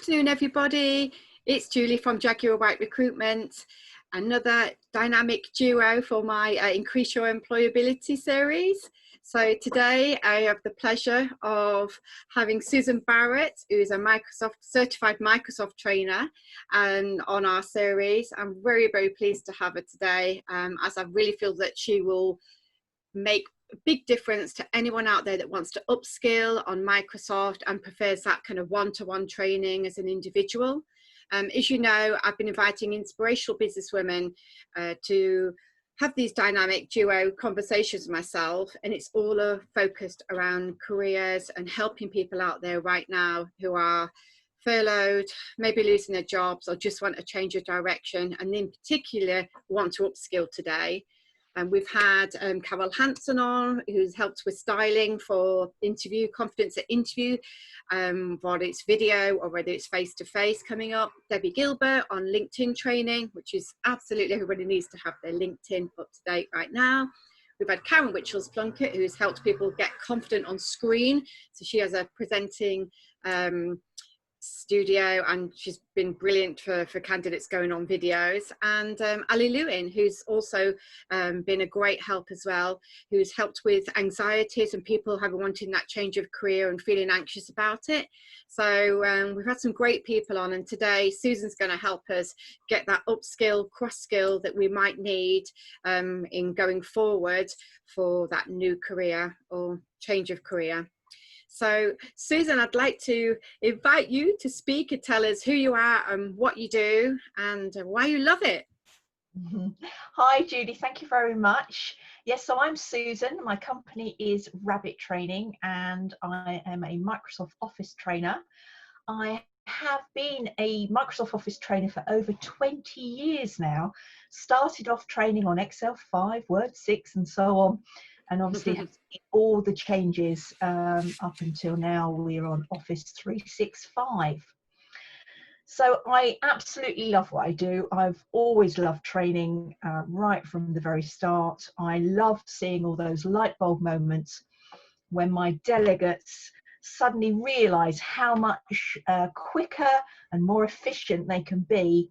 afternoon, everybody. It's Julie from Jaguar White Recruitment, another dynamic duo for my Increase Your Employability series. So today I have the pleasure of having Susan Barrett, who is a certified Microsoft trainer, and on our series. I'm very, very pleased to have her today, as I really feel that she will make a big difference to anyone out there that wants to upskill on Microsoft and prefers that kind of one-to-one training as an individual. As you know, I've been inviting inspirational businesswomen to have these dynamic duo conversations with myself, and it's all focused around careers and helping people out there right now who are furloughed, maybe losing their jobs, or just want a change of direction, and in particular want to upskill today. And we've had Carol Hanson on, who's helped with styling for interview, confidence at interview, whether it's video or whether it's face-to-face coming up. Debbie Gilbert on LinkedIn training, which is absolutely, everybody needs to have their LinkedIn up to date right now. We've had Karen Witchells-Plunkett, who's helped people get confident on screen. So she has a presenting studio, and she's been brilliant for candidates going on videos. And Ali Lewin, who's also been a great help as well, who's helped with anxieties and people having wanting that change of career and feeling anxious about it. So we've had some great people on, and today Susan's going to help us get that upskill, cross-skill that we might need in going forward for that new career or change of career. So, Susan, I'd like to invite you to speak and tell us who you are and what you do and why you love it. Hi, Judy. Thank you very much. Yes, so I'm Susan. My company is Rabbit Training, and I am a Microsoft Office trainer. I have been a Microsoft Office trainer for over 20 years now. Started off training on Excel 5, Word 6, and so on. And obviously have seen all the changes up until now. We're on Office 365. So I absolutely love what I do. I've always loved training right from the very start. I loved seeing all those light bulb moments when my delegates suddenly realise how much quicker and more efficient they can be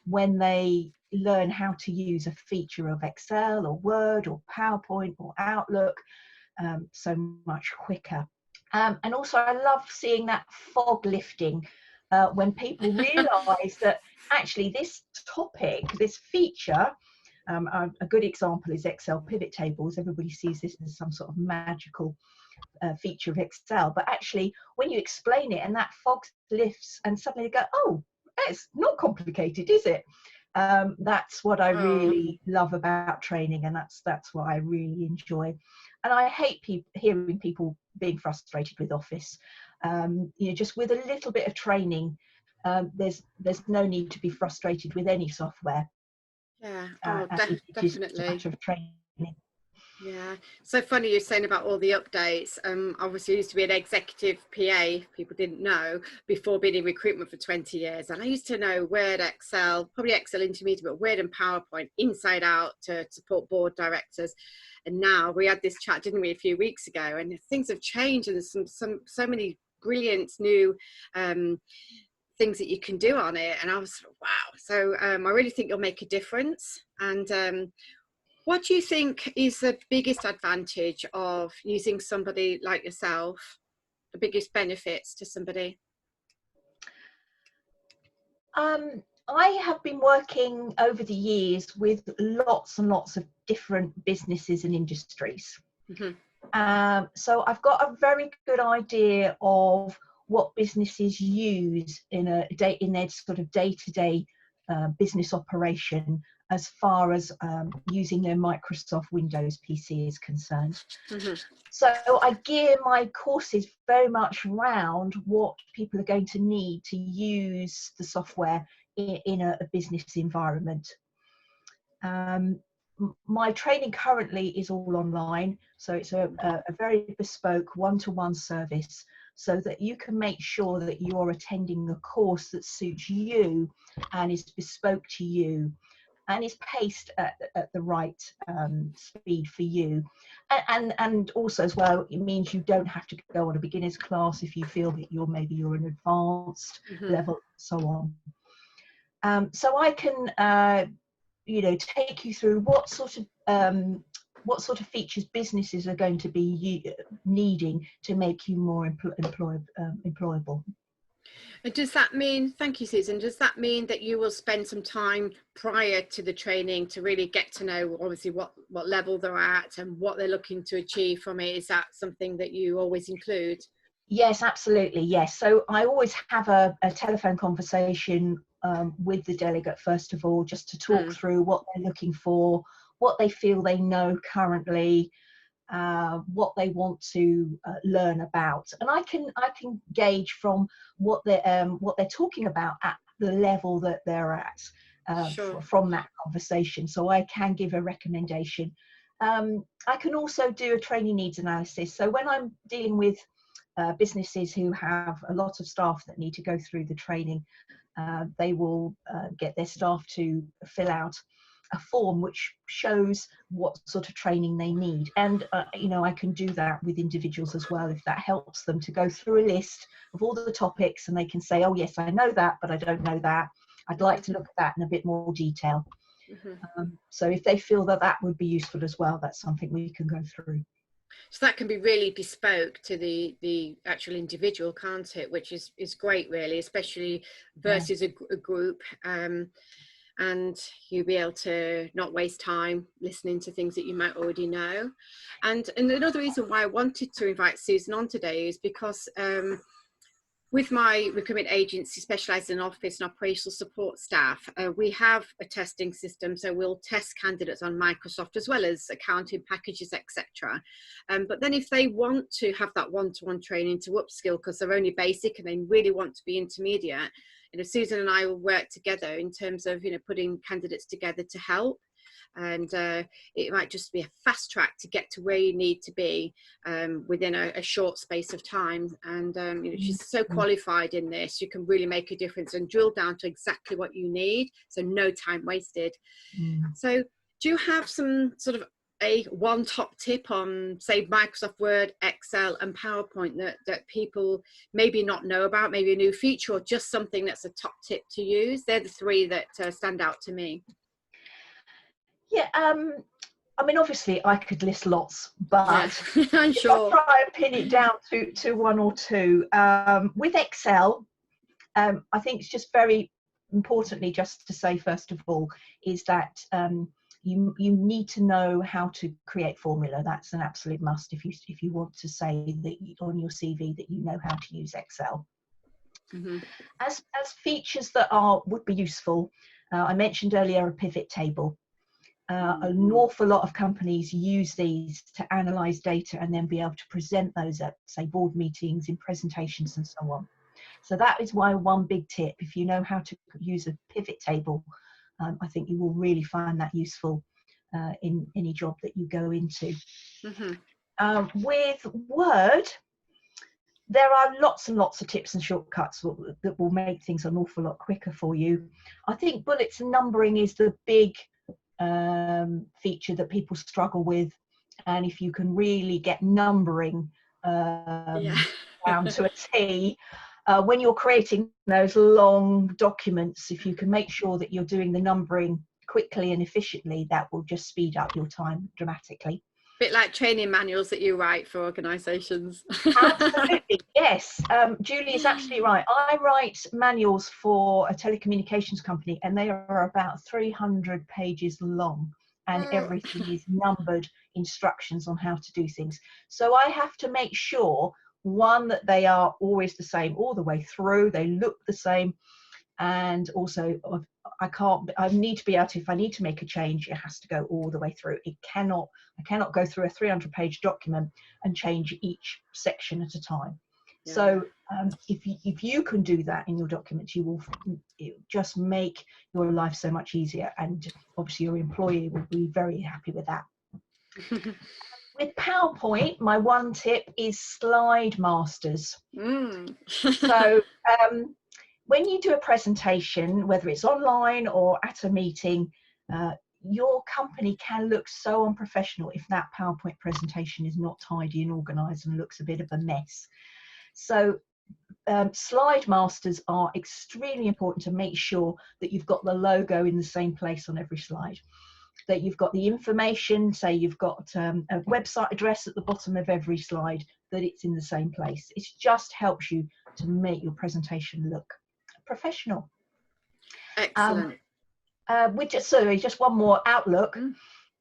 when they learn how to use a feature of Excel or Word or PowerPoint or Outlook so much quicker. And also I love seeing that fog lifting when people realise that actually this topic, this feature, a good example is Excel pivot tables. Everybody sees this as some sort of magical feature of Excel, but actually when you explain it and that fog lifts and suddenly they go, oh, it's not complicated, is it? That's what I really love about training, and that's what I really enjoy. And I hate hearing people being frustrated with Office. You know, just with a little bit of training, there's no need to be frustrated with any software. Yeah, definitely. Just a matter of training. Yeah, so funny you're saying about all the updates. Obviously I used to be an executive PA, people didn't know, before being in recruitment for 20 years. And I used to know Word, Excel, probably Excel Intermediate, but Word and PowerPoint inside out to support board directors. And now we had this chat, didn't we, a few weeks ago, and things have changed, and there's so many brilliant new things that you can do on it. And I was, wow. So I really think you'll make a difference. And what do you think is the biggest advantage of using somebody like yourself, the biggest benefits to somebody? I have been working over the years with lots and lots of different businesses and industries. So I've got a very good idea of what businesses use in their sort of day-to-day business operation as far as using their Microsoft Windows PC is concerned. So I gear my courses very much around what people are going to need to use the software in a business environment. My training currently is all online, so it's a very bespoke one-to-one service, so that you can make sure that you're attending a course that suits you and is bespoke to you. and is paced at the right speed for you. And also as well, it means you don't have to go on a beginner's class if you feel that you're an advanced level, so on. So I can take you through what sort of features businesses are going to be needing to make you more employable. And does that mean, thank you, Susan, does that mean that you will spend some time prior to the training to really get to know obviously what level they're at and what they're looking to achieve from it? Is that something that you always include? Yes, absolutely, yes. So I always have a telephone conversation with the delegate, first of all, just to talk through what they're looking for, what they feel they know currently, what they want to learn about, and I can gauge from what they're talking about at the level that they're at from that conversation. So I can give a recommendation. I can also do a training needs analysis. So when I'm dealing with businesses who have a lot of staff that need to go through the training, they will get their staff to fill out a form which shows what sort of training they need, and I can do that with individuals as well, if that helps them to go through a list of all the topics, and they can say, oh yes, I know that, but I don't know that, I'd like to look at that in a bit more detail. So if they feel that would be useful as well, that's something we can go through. So that can be really bespoke to the actual individual, can't it? Which is great, really, especially versus a group. And you'll be able to not waste time listening to things that you might already know. And another reason why I wanted to invite Susan on today is because with my recruitment agency specialised in office and operational support staff, we have a testing system. So we'll test candidates on Microsoft as well as accounting packages, etc. But then if they want to have that one-to-one training to upskill because they're only basic and they really want to be intermediate, Susan and I will work together in terms of putting candidates together to help. And it might just be a fast track to get to where you need to be within a short space of time. And she's so qualified in this, you can really make a difference and drill down to exactly what you need, so no time wasted. So do you have some sort of one top tip on, say, Microsoft Word, Excel and PowerPoint that people maybe not know about, maybe a new feature, or just something that's a top tip to use? They're the three that stand out to me. Yeah, I mean, obviously I could list lots, but I'm sure. if I try and pin it down to one or two, with Excel, I think it's just very importantly just to say, first of all, is that you need to know how to create formula. That's an absolute must if you want to say that on your CV that you know how to use Excel. As features that would be useful, I mentioned earlier a pivot table. An awful lot of companies use these to analyze data and then be able to present those at, say, board meetings, in presentations and so on. So that is why one big tip, if you know how to use a pivot table, I think you will really find that useful in any job that you go into. With Word, there are lots and lots of tips and shortcuts that will make things an awful lot quicker for you. I think bullets and numbering is the big feature that people struggle with, and if you can really get numbering down to a T when you're creating those long documents, if you can make sure that you're doing the numbering quickly and efficiently, that will just speed up your time dramatically. Bit like training manuals that you write for organisations. Absolutely, yes. Julie is absolutely right. I write manuals for a telecommunications company, and they are about 300 pages long, and everything is numbered instructions on how to do things. So I have to make sure, one, that they are always the same all the way through, they look the same, and also I need to be able to, if I need to make a change, it has to go all the way through. I cannot go through a 300-page document and change each section at a time. So if you can do that in your documents, it just make your life so much easier, and obviously your employee will be very happy with that. With PowerPoint, my one tip is slide masters. So when you do a presentation, whether it's online or at a meeting, your company can look so unprofessional if that PowerPoint presentation is not tidy and organised and looks a bit of a mess. So slide masters are extremely important to make sure that you've got the logo in the same place on every slide, that you've got the information, say you've got a website address at the bottom of every slide, that it's in the same place. It just helps you to make your presentation look professional. Excellent. Just one more Outlook,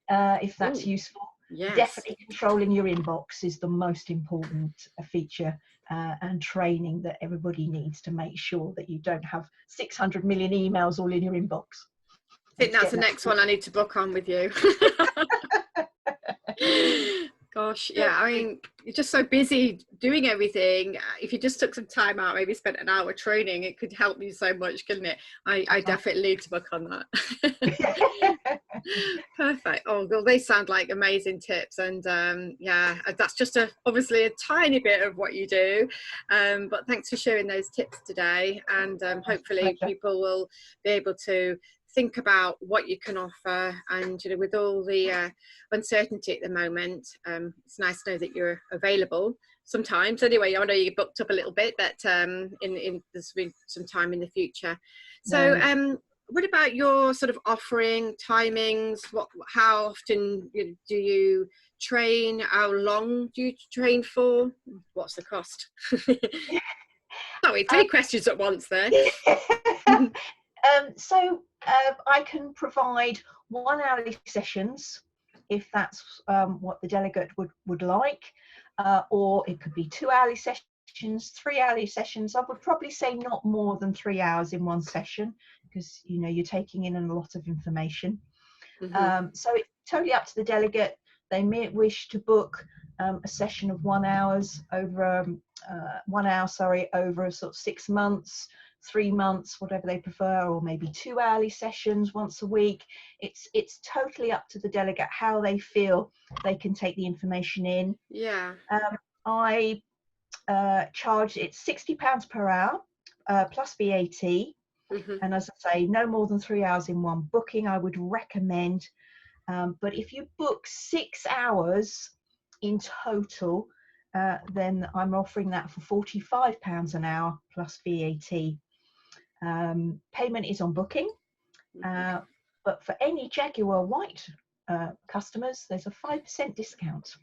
if that's useful. Yes. Definitely controlling your inbox is the most important feature and training that everybody needs to make sure that you don't have 600 million emails all in your inbox. I think that's the next one I need to book on with you. Gosh, yeah, I mean, you're just so busy doing everything. If you just took some time out, maybe spent an hour training, it could help you so much, couldn't it? I definitely need to book on that. Perfect. Oh, well, they sound like amazing tips. And yeah, that's just obviously a tiny bit of what you do. But thanks for sharing those tips today. And hopefully people will be able to think about what you can offer, and you know, with all the uncertainty at the moment, it's nice to know that you're available sometimes. Anyway, I know you booked up a little bit, but there's been some time in the future. So what about your sort of offering timings? How often do you train? How long do you train for? What's the cost? Sorry, 3 questions at once there. So I can provide 1 hourly sessions if that's what the delegate would like, or it could be 2 hourly sessions, 3 hourly sessions. I would probably say not more than 3 hours in one session, because you know you're taking in a lot of information. So it's totally up to the delegate. They may wish to book a session of 1 hour over 1 hour, over a sort of 6 months, 3 months, whatever they prefer, or maybe 2 hourly sessions once a week. It's totally up to the delegate how they feel they can take the information in. Yeah. I charge, it's £60 per hour plus VAT. And as I say, no more than 3 hours in one booking I would recommend. But if you book 6 hours in total, then I'm offering that for £45 an hour plus VAT. Payment is on booking, but for any Jaguar White customers, there's a 5% discount.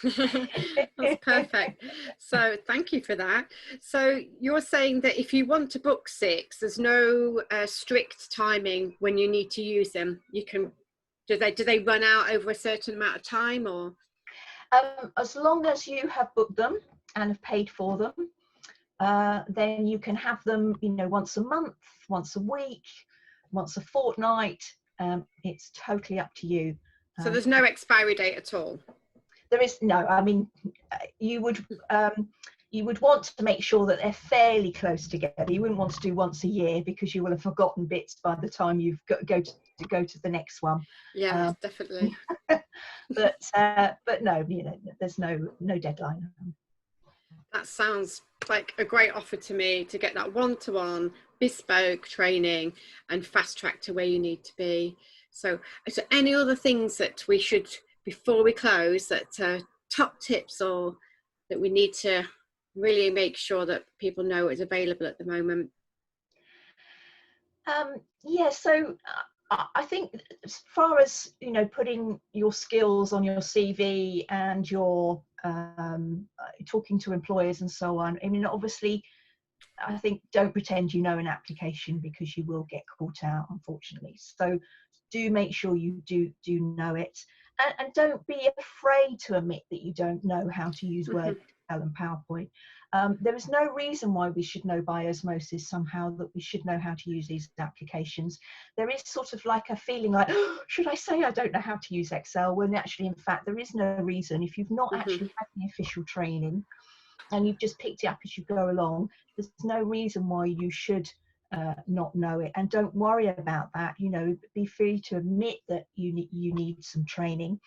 That's perfect. So thank you for that. So you're saying that if you want to book 6, there's no strict timing when you need to use them. You can, do they run out over a certain amount of time, or? As long as you have booked them and have paid for them, then you can have them, you know, once a month, once a week, once a fortnight. It's totally up to you. So there's no expiry date at all? There is no. I mean, you would want to make sure that they're fairly close together. You wouldn't want to do once a year, because you will have forgotten bits by the time you've got to go to the next one. Yeah, definitely. But no, you know, there's no deadline. That sounds like a great offer to me, to get that one-to-one bespoke training and fast track to where you need to be. So any other things that we should, before we close, that top tips, or that we need to really make sure that people know is available at the moment? Yeah, so I think as far as, you know, putting your skills on your CV and your talking to employers and so on, I mean, obviously, I think don't pretend you know an application, because you will get caught out, unfortunately. So do make sure you do know it, and don't be afraid to admit that you don't know how to use Word, Excel and PowerPoint. There is no reason why we should know by osmosis somehow that we should know how to use these applications. There is sort of like a feeling like, oh, should I say I don't know how to use Excel, when actually, in fact, there is no reason. If you've not actually had the official training and you've just picked it up as you go along, there's no reason why you should not know it. And don't worry about that. You know, be free to admit that you need some training.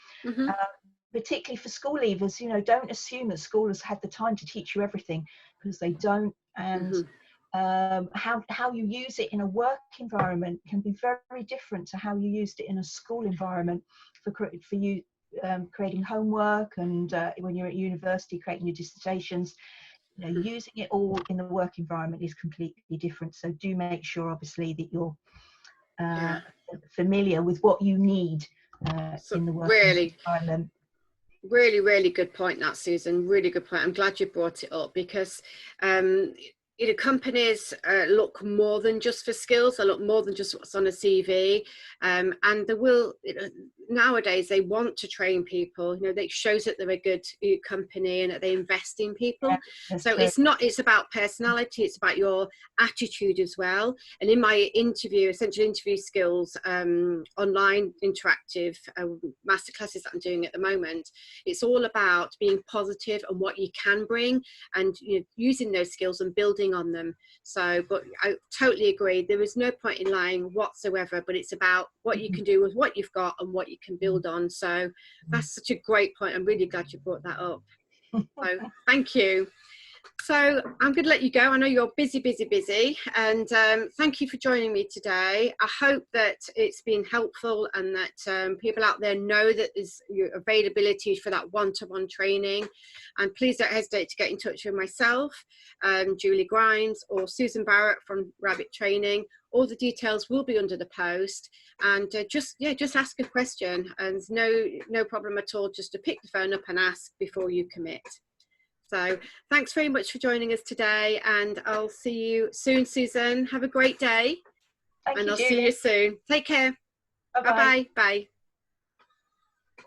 Particularly for school leavers, you know, don't assume that school has had the time to teach you everything, because they don't. And how you use it in a work environment can be very different to how you used it in a school environment for you creating homework, and when you're at university creating your dissertations. You know, using it all in the work environment is completely different. So do make sure, obviously, that you're familiar with what you need in the working environment. Really good point, that, Susan. Really good point. I'm glad you brought it up, because you know, companies look more than just for skills. They look more than just what's on a CV, and they will, you know, nowadays they want to train people. You know, that shows that they're a good company and that they invest in people. Yeah, so true. it's about personality, it's about your attitude as well. And in my essential interview skills online interactive masterclasses that I'm doing at the moment, it's all about being positive and what you can bring, and, you know, using those skills and building on them. So, but I totally agree, there is no point in lying whatsoever, but it's about what you can do with what you've got and what you can build on. So that's such a great point. I'm really glad you brought that up. So thank you. So I'm going to let you go. I know you're busy, and thank you for joining me today. I hope that it's been helpful, and that people out there know that there's availability for that one-to-one training. And please don't hesitate to get in touch with myself, Julie Grimes, or Susan Barrett from Rabbit Training. All the details will be under the post, and just ask a question, and no problem at all, just to pick the phone up and ask before you commit. So thanks very much for joining us today, and I'll see you soon, Susan. Have a great day. Thank you, I'll Julie. see you soon. Take care. Bye-bye. Bye.